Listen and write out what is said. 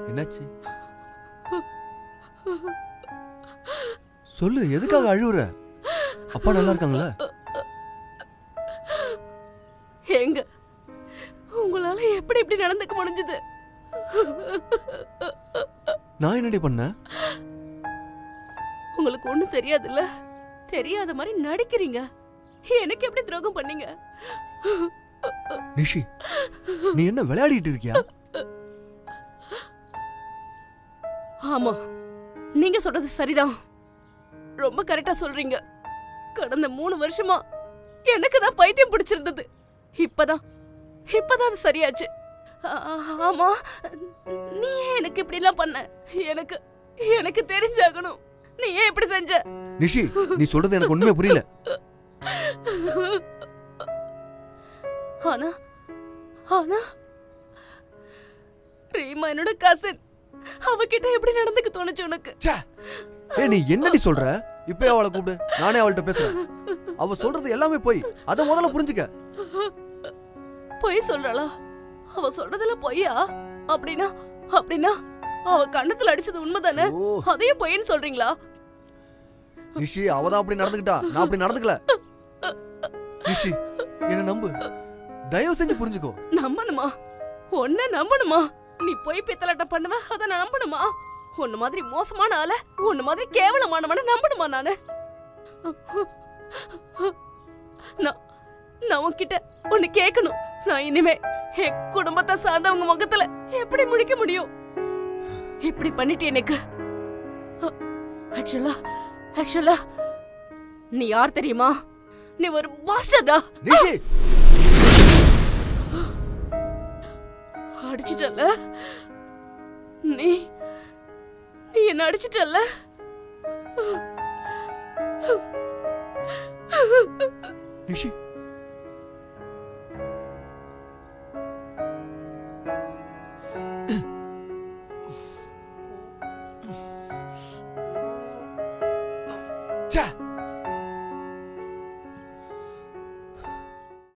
என்னாச்சு? சொல்லு, எதுக்காக அழுவுற? அப்பா நல்லா இருக்காங்களா? எங்க உங்களால எப்படி இப்படி நடந்துக்க முடிஞ்சது? நான் என்னடி பண்ண? உங்களுக்கு ஒண்ணும் தெரியாதுல்ல? தெரியாத மாதிரி நடிக்கிறீங்க. எனக்கு எப்படி துரோகம் பண்ணீங்க? நிஷி, நீ என்ன விளையாடிட்டு இருக்கியா? ஆமா, நீங்க சொல்றது சரிதான். ரொம்ப கரெக்டா சொல்றீங்க. கடந்த 3 வருஷமா எனக்கு தான் பைத்தியம் பிடிச்சிருந்தது. இப்பதான் அது சரியாச்சு. ஆமா, நீ ஏன் எனக்கு இப்படி எல்லாம் பண்ண? எனக்கு தெரிஞ்சாகணும். நீ ஏன் இப்படி செஞ்ச? நிஷி, நீ சொல்றது எனக்கு ஒண்ணுமே புரியல. ஆனா ரீமா என்னோட கசின். அவகிட்ட எப்படி நடந்துக்க தோணுச்சு உனக்கு? நீ என்னடி சொல்ற? இப்ப அவளை கூப்பிடு, நானே அவள்கிட்ட பேசுறேன். அவ சொல்றது எல்லாமே போய். அத முதல்ல புரிஞ்சுக்க. பொய் சொல்றாளா? அவ சொல்றதுல பொய்யா? அப்படின்னா அவ கண்ணத்துல அடிச்சது உண்மைதானே? அதையும் பொய்ன்னு சொல்றீங்களா? நிஷி, அவதான் அப்படி நடந்துக்கிட்டா, நான் அப்படி நடந்துக்கல. நிஷி, என்ன நம்பு, தயவு செஞ்சு புரிஞ்சுக்கோ. நம்பணுமா? ஒன்ன நம்பணுமா? நீ பொய் பித்தலாட்டம் பண்ணுவ, அத நான் நம்பணுமா? உன்ன மாதிரி மோசமான ஆள, உன்ன மாதிரி கேவலமானவன நம்பணுமா நானு? நான் உன்கிட்ட ஒன்னு கேட்கணும். நான் இனிமே என் குடும்பத்தை சார்ந்தவங்க முகத்துல எப்படி முடிக்க முடியும்? இப்படி பண்ணிட்டு எனக்கு ஆக்சுவலா நீ யார் தெரியுமா? நீ ஒரு பாஸ்டர்டா. நிஷி, அடிச்சிட்டல்ல நீ என்ன அடிச்சிட்டல்ல? நிஷி, ச்சே.